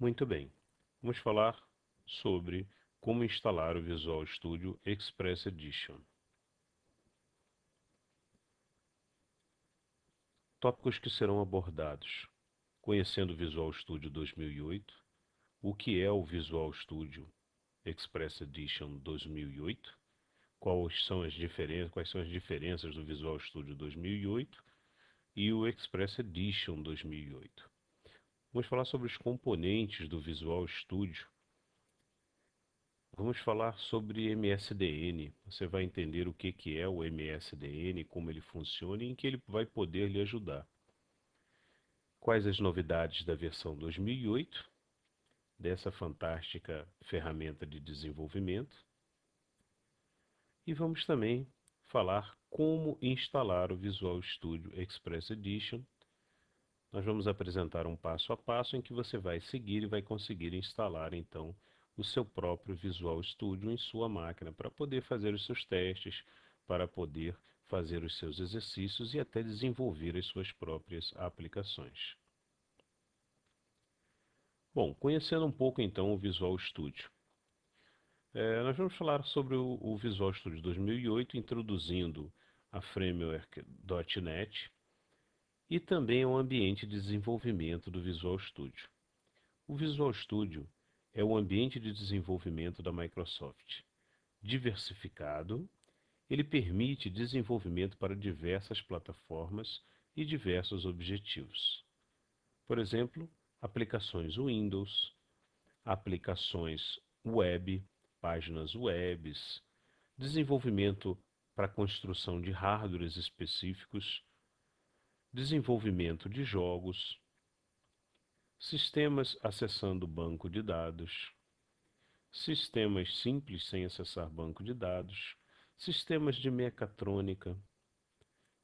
Muito bem, vamos falar sobre como instalar o Visual Studio Express Edition. Tópicos que serão abordados: conhecendo o Visual Studio 2008, o que é o Visual Studio Express Edition 2008, quais são as diferenças do Visual Studio 2008 e o Express Edition 2008. Vamos falar sobre os componentes do Visual Studio. Vamos falar sobre MSDN. Você vai entender o que é o MSDN, como ele funciona e em que ele vai poder lhe ajudar. Quais as novidades da versão 2008 dessa fantástica ferramenta de desenvolvimento. E vamos também falar como instalar o Visual Studio Express Edition. Nós vamos apresentar um passo a passo em que você vai seguir e vai conseguir instalar então o seu próprio Visual Studio em sua máquina para poder fazer os seus testes, para poder fazer os seus exercícios e até desenvolver as suas próprias aplicações. Bom, conhecendo um pouco então o Visual Studio. Nós vamos falar sobre o Visual Studio 2008, introduzindo a framework .NET e também o ambiente de desenvolvimento do Visual Studio. O Visual Studio é o ambiente de desenvolvimento da Microsoft. Diversificado, ele permite desenvolvimento para diversas plataformas e diversos objetivos. Por exemplo, aplicações Windows, aplicações web, páginas webs, desenvolvimento para construção de hardwares específicos, desenvolvimento de jogos, sistemas acessando banco de dados, sistemas simples sem acessar banco de dados, sistemas de mecatrônica,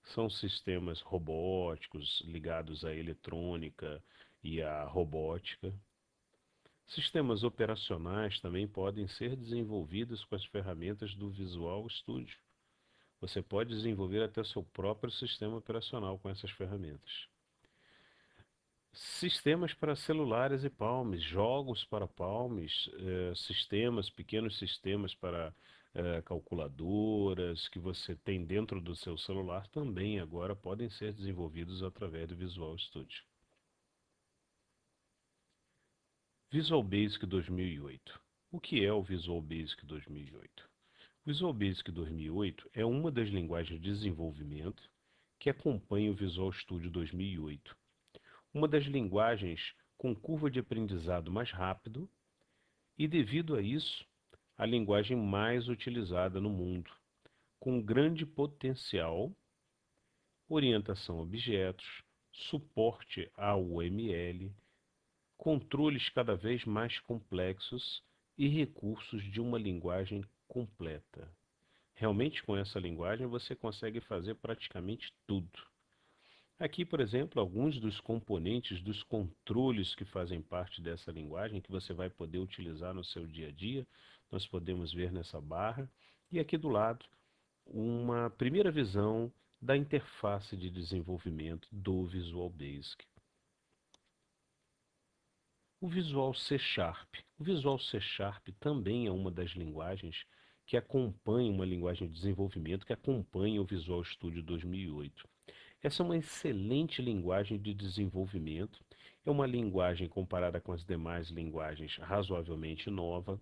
são sistemas robóticos ligados à eletrônica e à robótica. Sistemas operacionais também podem ser desenvolvidos com as ferramentas do Visual Studio. Você pode desenvolver até seu próprio sistema operacional com essas ferramentas. Sistemas para celulares e palmes, jogos para palmes, pequenos sistemas para calculadoras que você tem dentro do seu celular também agora podem ser desenvolvidos através do Visual Studio. Visual Basic 2008. O que é o Visual Basic 2008? O Visual Basic 2008 é uma das linguagens de desenvolvimento que acompanha o Visual Studio 2008. Uma das linguagens com curva de aprendizado mais rápido e, devido a isso, a linguagem mais utilizada no mundo, com grande potencial, orientação a objetos, suporte ao UML, controles cada vez mais complexos e recursos de uma linguagem completa. Realmente, com essa linguagem, você consegue fazer praticamente tudo. Aqui, por exemplo, alguns dos componentes dos controles que fazem parte dessa linguagem que você vai poder utilizar no seu dia a dia, nós podemos ver nessa barra. E aqui do lado, uma primeira visão da interface de desenvolvimento do Visual Basic. O Visual C Sharp. O Visual C Sharp também é uma das linguagens que acompanha uma linguagem de desenvolvimento que acompanha o Visual Studio 2008. Essa é uma excelente linguagem de desenvolvimento, é uma linguagem comparada com as demais linguagens razoavelmente nova.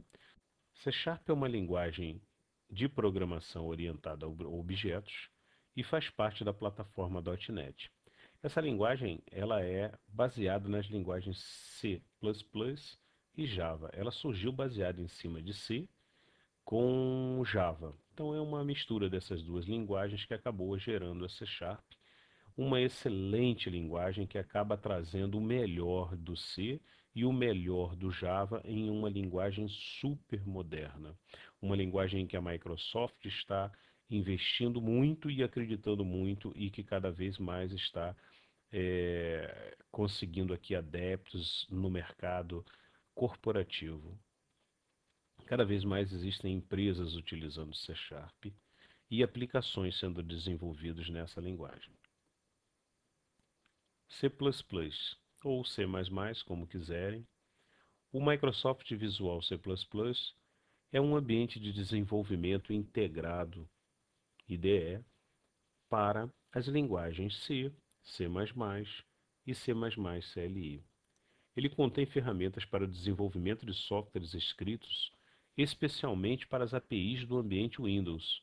C Sharp é uma linguagem de programação orientada a objetos e faz parte da plataforma .NET. Essa linguagem ela é baseada nas linguagens C++ e Java. Ela surgiu baseada em cima de C com Java. Então é uma mistura dessas duas linguagens que acabou gerando a C Sharp, uma excelente linguagem que acaba trazendo o melhor do C e o melhor do Java em uma linguagem super moderna. Uma linguagem em que a Microsoft está investindo muito e acreditando muito e que cada vez mais está conseguindo aqui adeptos no mercado corporativo. Cada vez mais existem empresas utilizando C Sharp e aplicações sendo desenvolvidas nessa linguagem. C++, ou C++, como quiserem, O Microsoft Visual C++ é um ambiente de desenvolvimento integrado IDE para as linguagens C, C++ e C++CLI. Ele contém ferramentas para o desenvolvimento de softwares escritos, especialmente para as APIs do ambiente Windows,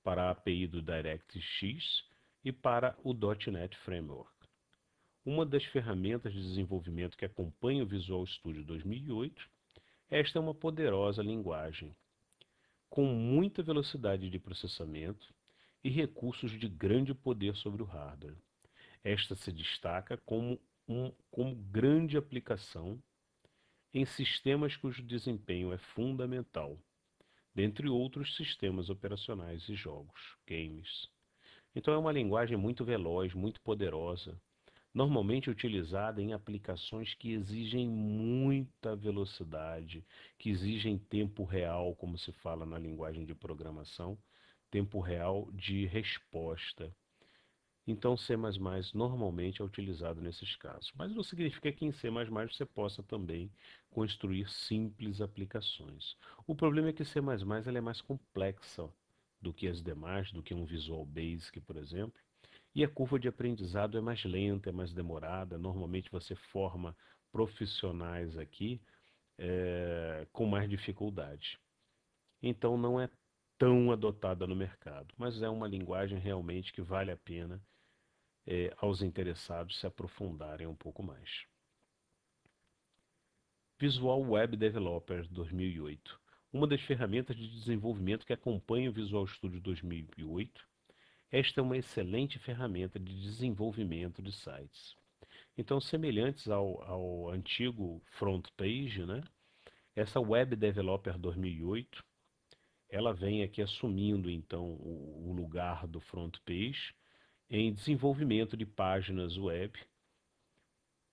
para a API do DirectX e para o .NET Framework. Uma das ferramentas de desenvolvimento que acompanha o Visual Studio 2008, esta é uma poderosa linguagem, com muita velocidade de processamento e recursos de grande poder sobre o hardware. Esta se destaca como grande aplicação em sistemas cujo desempenho é fundamental, dentre outros sistemas operacionais e jogos, games. Então é uma linguagem muito veloz, muito poderosa, normalmente utilizada em aplicações que exigem muita velocidade, que exigem tempo real, como se fala na linguagem de programação, tempo real de resposta. Então, C++ normalmente é utilizado nesses casos, mas não significa que em C++ você possa também construir simples aplicações. O problema é que C++ ela é mais complexa do que as demais, do que um Visual Basic, por exemplo, e a curva de aprendizado é mais lenta, é mais demorada. Normalmente você forma profissionais aqui com mais dificuldade. Então não é tão adotada no mercado, mas é uma linguagem realmente que vale a pena aos interessados se aprofundarem um pouco mais. Visual Web Developer 2008. Uma das ferramentas de desenvolvimento que acompanha o Visual Studio 2008. Esta é uma excelente ferramenta de desenvolvimento de sites. Então, semelhantes ao antigo Front Page, né? Essa Web Developer 2008, ela vem aqui assumindo então o lugar do Front Page em desenvolvimento de páginas web,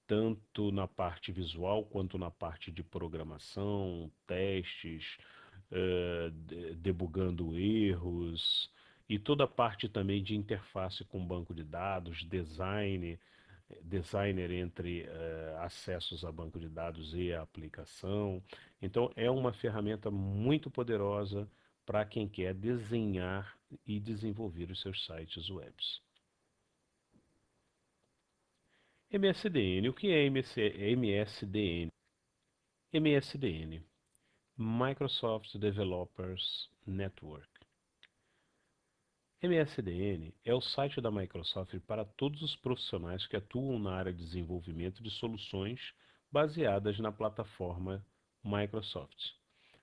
tanto na parte visual quanto na parte de programação, testes, debugando erros e toda a parte também de interface com banco de dados, designer entre acessos a banco de dados e a aplicação. Então é uma ferramenta muito poderosa para quem quer desenhar e desenvolver os seus sites webs. MSDN. O que é MSDN? MSDN, Microsoft Developers Network. MSDN é o site da Microsoft para todos os profissionais que atuam na área de desenvolvimento de soluções baseadas na plataforma Microsoft.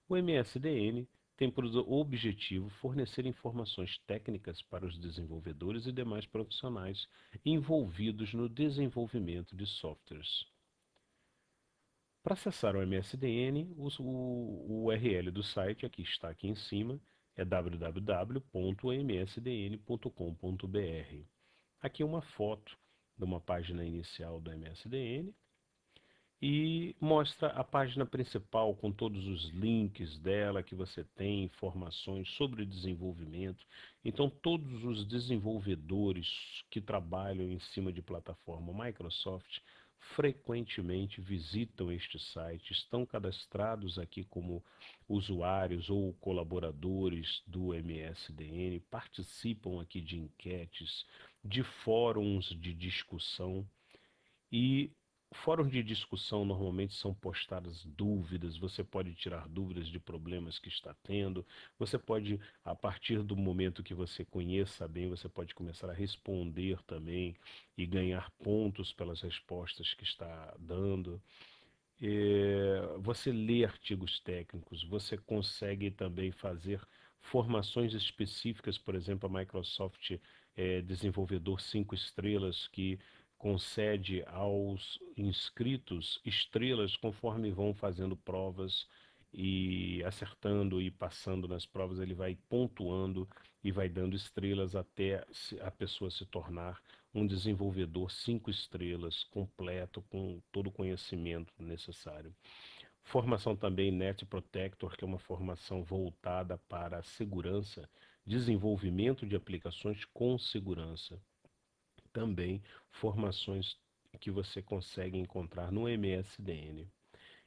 O MSDN tem por objetivo fornecer informações técnicas para os desenvolvedores e demais profissionais envolvidos no desenvolvimento de softwares. Para acessar o MSDN, o URL do site aqui está aqui em cima, é www.msdn.com.br. Aqui uma foto de uma página inicial do MSDN e mostra a página principal com todos os links dela que você tem, informações sobre desenvolvimento. Então, todos os desenvolvedores que trabalham em cima de plataforma Microsoft frequentemente visitam este site, estão cadastrados aqui como usuários ou colaboradores do MSDN, participam aqui de enquetes, de fóruns de discussão e fóruns de discussão normalmente são postadas dúvidas, você pode tirar dúvidas de problemas que está tendo, você pode, a partir do momento que você conheça bem, você pode começar a responder também e ganhar pontos pelas respostas que está dando. Você lê artigos técnicos, você consegue também fazer formações específicas, por exemplo, a Microsoft Desenvolvedor 5 estrelas, que concede aos inscritos estrelas conforme vão fazendo provas e acertando e passando nas provas, ele vai pontuando e vai dando estrelas até a pessoa se tornar um desenvolvedor 5 estrelas completo com todo o conhecimento necessário. Formação também Net Protector, que é uma formação voltada para a segurança, desenvolvimento de aplicações com segurança. Também formações que você consegue encontrar no MSDN.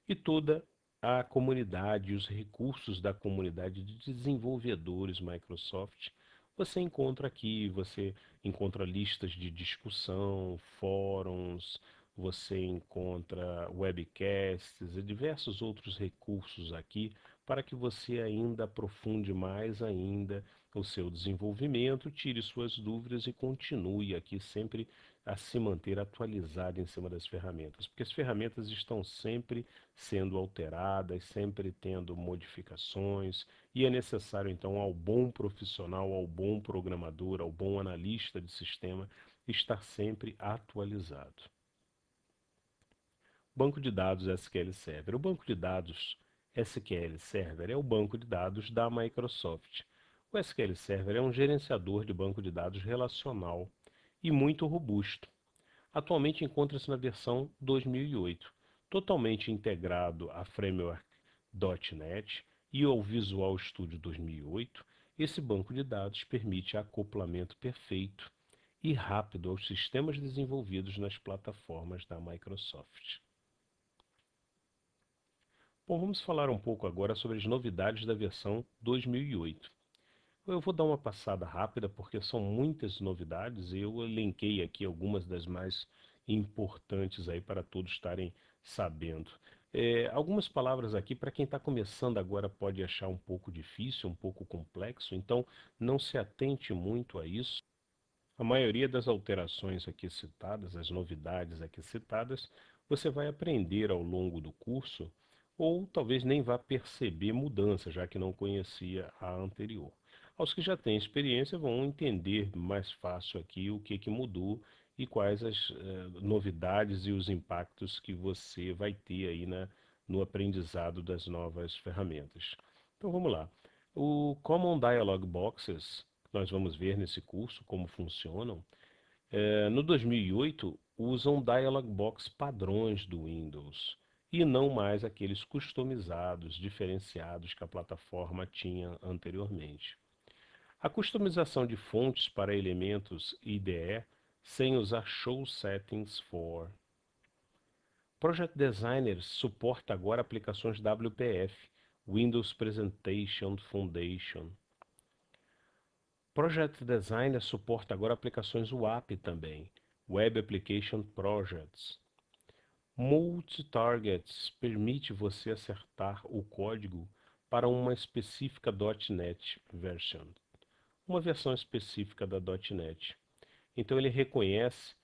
e toda a comunidade, os recursos da comunidade de desenvolvedores Microsoft. Você encontra aqui, você encontra listas de discussão, fóruns, você encontra webcasts e diversos outros recursos aqui para que você ainda aprofunde mais ainda o seu desenvolvimento, tire suas dúvidas e continue aqui sempre a se manter atualizado em cima das ferramentas, porque as ferramentas estão sempre sendo alteradas, sempre tendo modificações, e é necessário então ao bom profissional, ao bom programador, ao bom analista de sistema estar sempre atualizado. Banco de dados SQL Server. O banco de dados SQL Server é o banco de dados da Microsoft. O SQL Server é um gerenciador de banco de dados relacional e muito robusto. Atualmente encontra-se na versão 2008, totalmente integrado à framework .NET e ao Visual Studio 2008. Esse banco de dados permite acoplamento perfeito e rápido aos sistemas desenvolvidos nas plataformas da Microsoft. Bom, vamos falar um pouco agora sobre as novidades da versão 2008. Eu vou dar uma passada rápida porque são muitas novidades e eu elenquei aqui algumas das mais importantes aí para todos estarem sabendo. Algumas palavras aqui para quem está começando agora pode achar um pouco difícil, um pouco complexo, então não se atente muito a isso. A maioria das alterações aqui citadas, as novidades aqui citadas, você vai aprender ao longo do curso ou talvez nem vá perceber mudança, já que não conhecia a anterior. Aos que já têm experiência vão entender mais fácil aqui o que mudou e quais as novidades e os impactos que você vai ter aí no aprendizado das novas ferramentas. Então vamos lá. O Common Dialog Boxes, nós vamos ver nesse curso como funcionam. No 2008, usam Dialog Box padrões do Windows e não mais aqueles customizados, diferenciados que a plataforma tinha anteriormente. A customização de fontes para elementos IDE sem usar Show Settings for. Project Designer suporta agora aplicações WPF, Windows Presentation Foundation. Project Designer suporta agora aplicações WAP também, Web Application Projects. Multi-Targets permite você acertar o código para uma específica .NET version, uma versão específica da .NET. Então ele reconhece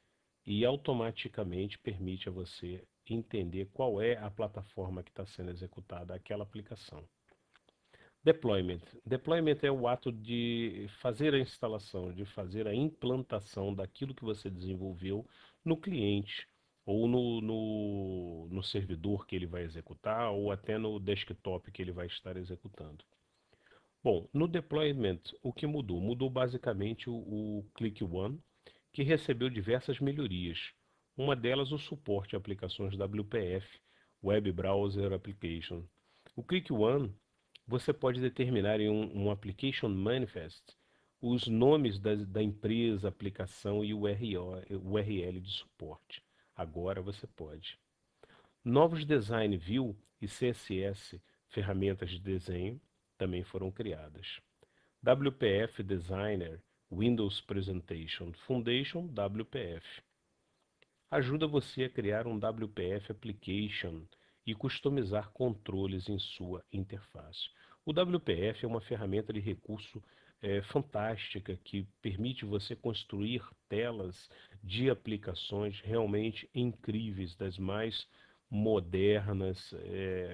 e automaticamente permite a você entender qual é a plataforma que está sendo executada aquela aplicação. Deployment. Deployment é o ato de fazer a instalação, de fazer a implantação daquilo que você desenvolveu no cliente, ou no servidor que ele vai executar, ou até no desktop que ele vai estar executando. Bom, no deployment, o que mudou? Mudou basicamente o Click One, que recebeu diversas melhorias. Uma delas, o suporte a aplicações WPF, Web Browser Application. O Click One, você pode determinar em um Application Manifest os nomes da empresa, aplicação e o URL de suporte. Agora você pode. Novos Design View e CSS, ferramentas de desenho, também foram criadas. WPF Designer, Windows Presentation Foundation, WPF. Ajuda você a criar um WPF Application e customizar controles em sua interface. O WPF é uma ferramenta de recurso fantástica que permite você construir telas de aplicações realmente incríveis, das mais modernas,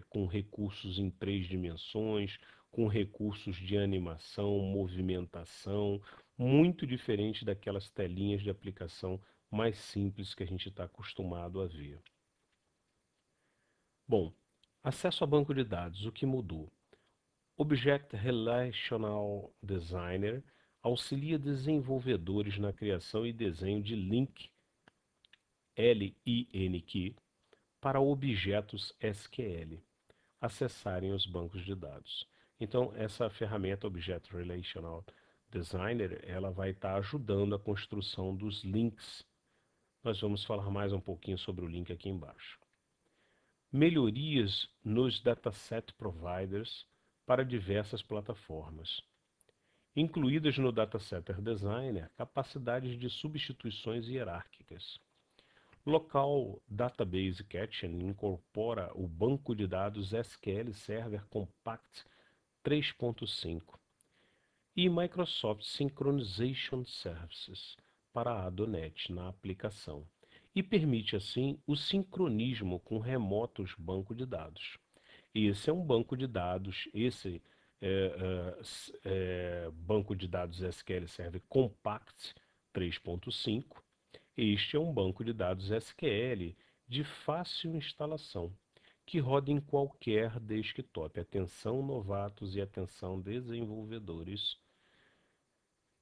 com recursos em 3 dimensões, com recursos de animação, movimentação, muito diferente daquelas telinhas de aplicação mais simples que a gente está acostumado a ver. Bom, acesso a banco de dados, o que mudou? Object Relational Designer auxilia desenvolvedores na criação e desenho de link LINQ para objetos SQL acessarem os bancos de dados. Então, essa ferramenta Object Relational Designer, ela vai estar ajudando a construção dos links. Nós vamos falar mais um pouquinho sobre o link aqui embaixo. melhorias nos dataset providers para diversas plataformas, incluídas no Datasetter Designer capacidades de substituições hierárquicas. Local Database Caching incorpora o banco de dados SQL Server Compact 3.5 e Microsoft Synchronization Services para a ADONET na aplicação e permite assim o sincronismo com remotos banco de dados. Esse é um banco de dados, banco de dados SQL Server Compact 3.5. Este é um banco de dados SQL de fácil instalação, que roda em qualquer desktop. Atenção novatos e atenção desenvolvedores.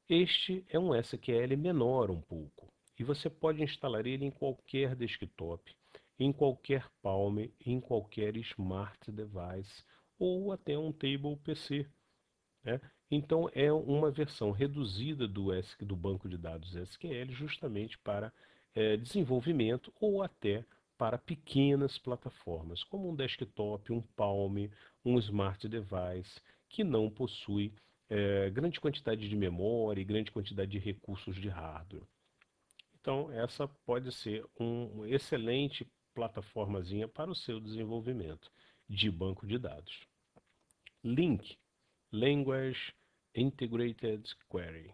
Este é um SQL menor um pouco, e você pode instalar ele em qualquer desktop, em qualquer Palm, em qualquer Smart Device ou até um Table PC, né? Então é uma versão reduzida do banco de dados SQL justamente para desenvolvimento ou até para pequenas plataformas, como um desktop, um Palm, um Smart Device, que não possui grande quantidade de memória e grande quantidade de recursos de hardware. Então essa pode ser uma excelente plataformazinha para o seu desenvolvimento de banco de dados. Link, Language Integrated Query.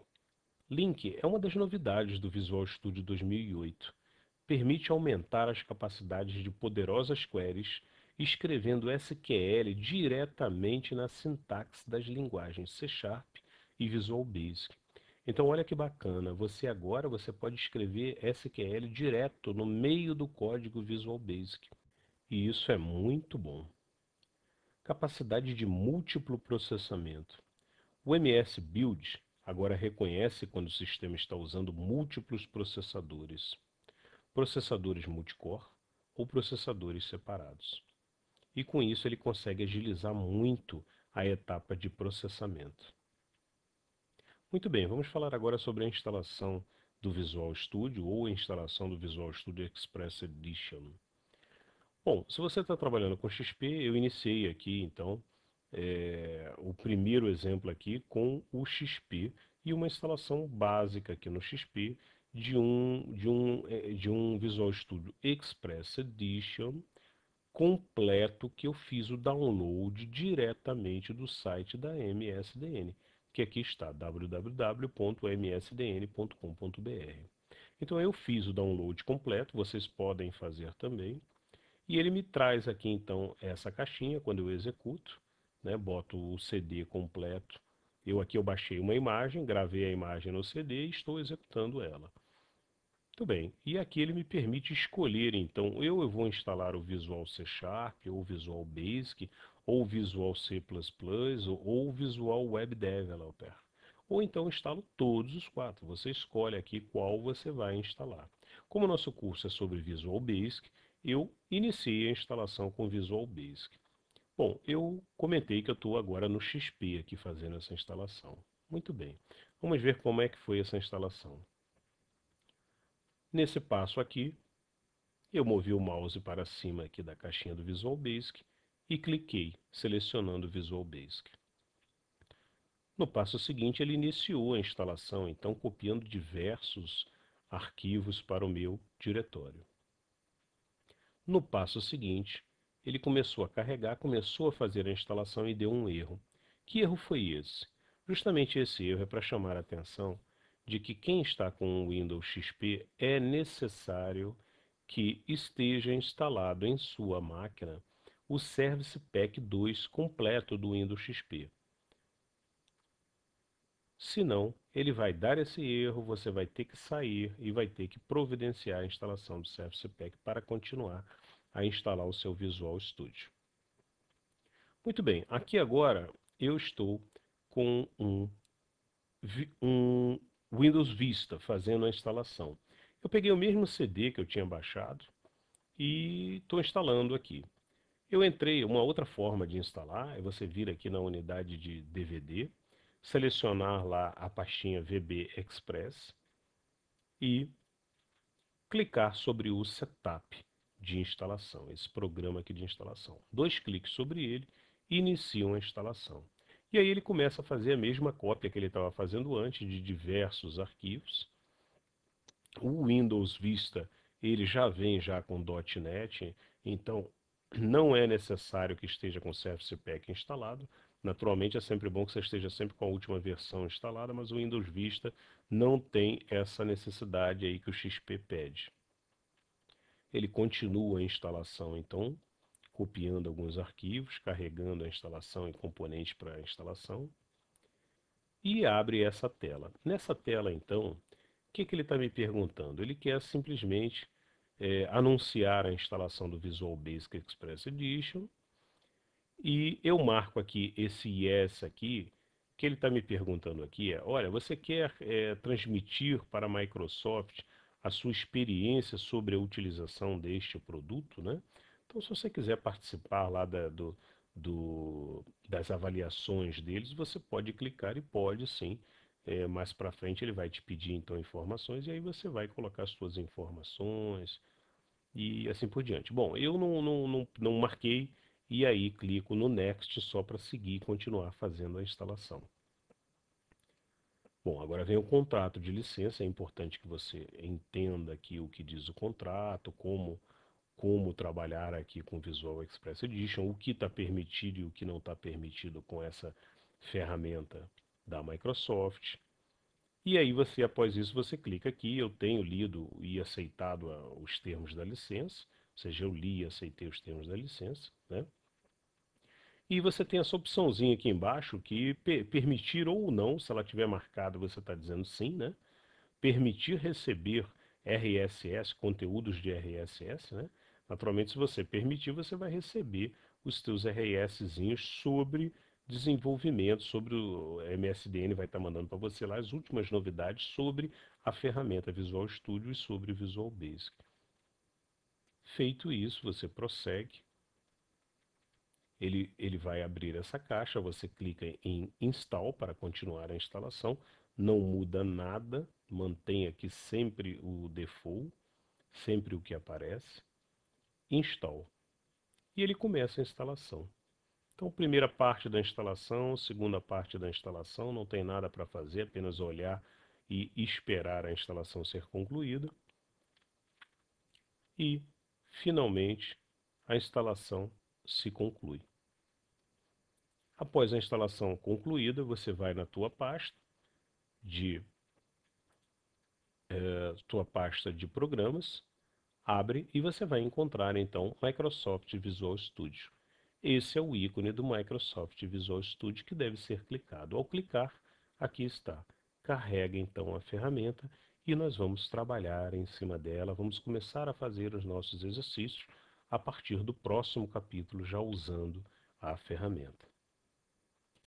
Link é uma das novidades do Visual Studio 2008. Permite aumentar as capacidades de poderosas queries escrevendo SQL diretamente na sintaxe das linguagens C# e Visual Basic. Então olha que bacana, você pode escrever SQL direto no meio do código Visual Basic. E isso é muito bom. Capacidade de múltiplo processamento. O MS Build agora reconhece quando o sistema está usando múltiplos processadores multicore ou processadores separados. E com isso ele consegue agilizar muito a etapa de processamento. Muito bem, vamos falar agora sobre a instalação do Visual Studio ou a instalação do Visual Studio Express Edition. Bom, se você está trabalhando com XP, eu iniciei aqui então o primeiro exemplo aqui com o XP e uma instalação básica aqui no XP de um Visual Studio Express Edition completo que eu fiz o download diretamente do site da MSDN, que aqui está www.msdn.com.br. Então eu fiz o download completo, vocês podem fazer também. E ele me traz aqui então essa caixinha quando eu executo, né, boto o CD completo. Eu baixei uma imagem, gravei a imagem no CD e estou executando ela. Muito bem, e aqui ele me permite escolher então, eu vou instalar o Visual C#, ou o Visual Basic, ou o Visual C++, ou o Visual Web Developer. Ou então instalo todos os quatro, você escolhe aqui qual você vai instalar. Como o nosso curso é sobre Visual Basic, eu iniciei a instalação com Visual Basic. Bom, eu comentei que eu estou agora no XP aqui fazendo essa instalação. Muito bem, vamos ver como é que foi essa instalação. Nesse passo aqui, eu movi o mouse para cima aqui da caixinha do Visual Basic e cliquei, selecionando o Visual Basic. No passo seguinte, ele iniciou a instalação, então copiando diversos arquivos para o meu diretório. No passo seguinte, ele começou a carregar, começou a fazer a instalação e deu um erro. Que erro foi esse? Justamente esse erro é para chamar a atenção de que quem está com o Windows XP é necessário que esteja instalado em sua máquina o Service Pack 2 completo do Windows XP. Senão, ele vai dar esse erro, você vai ter que sair e vai ter que providenciar a instalação do Service Pack para continuar a instalar o seu Visual Studio. Muito bem, aqui agora eu estou com um Windows Vista fazendo a instalação. Eu peguei o mesmo CD que eu tinha baixado e estou instalando aqui. Eu entrei, uma outra forma de instalar é você vir aqui na unidade de DVD, selecionar lá a pastinha VB Express e clicar sobre o Setup de instalação, esse programa aqui de instalação. 2 cliques sobre ele e iniciam a instalação. E aí ele começa a fazer a mesma cópia que ele estava fazendo antes de diversos arquivos. O Windows Vista, ele já vem já com .NET, então não é necessário que esteja com o Service Pack instalado. Naturalmente é sempre bom que você esteja sempre com a última versão instalada, mas o Windows Vista não tem essa necessidade aí que o XP pede. Ele continua a instalação, então, copiando alguns arquivos, carregando a instalação e componentes para a instalação, e abre essa tela. Nessa tela, então, o que ele está me perguntando? Ele quer simplesmente anunciar a instalação do Visual Basic Express Edition, e eu marco aqui esse yes aqui. O que ele está me perguntando aqui é, olha, você quer transmitir para a Microsoft a sua experiência sobre a utilização deste produto, né? Então, se você quiser participar lá das avaliações deles, você pode clicar e pode sim. Mais para frente ele vai te pedir então informações e aí você vai colocar as suas informações e assim por diante. Bom, eu não marquei e aí clico no Next só para seguir e continuar fazendo a instalação. Bom, agora vem o contrato de licença. É importante que você entenda aqui o que diz o contrato, como trabalhar aqui com Visual Express Edition, o que está permitido e o que não está permitido com essa ferramenta da Microsoft. E aí você, após isso, você clica aqui. Eu tenho lido e aceitado os termos da licença, ou seja, eu li e aceitei os termos da licença, né? E você tem essa opçãozinha aqui embaixo que permitir ou não, se ela tiver marcado, você está dizendo sim, né? Permitir receber RSS, conteúdos de RSS, né? Naturalmente, se você permitir, você vai receber os teus RSzinhos sobre desenvolvimento, sobre o MSDN vai estar mandando para você lá as últimas novidades sobre a ferramenta Visual Studio e sobre o Visual Basic. Feito isso, você prossegue. Ele vai abrir essa caixa, você clica em Install para continuar a instalação, não muda nada, mantém aqui sempre o default, sempre o que aparece, Install. E ele começa a instalação. Então, primeira parte da instalação, segunda parte da instalação, não tem nada para fazer, apenas olhar e esperar a instalação ser concluída. E, finalmente, a instalação se conclui. Após a instalação concluída, você vai na tua pasta de programas, abre e você vai encontrar então Microsoft Visual Studio. Esse é o ícone do Microsoft Visual Studio que deve ser clicado. Ao clicar, aqui está. Carrega então a ferramenta e nós vamos trabalhar em cima dela. Vamos começar a fazer os nossos exercícios a partir do próximo capítulo, já usando a ferramenta.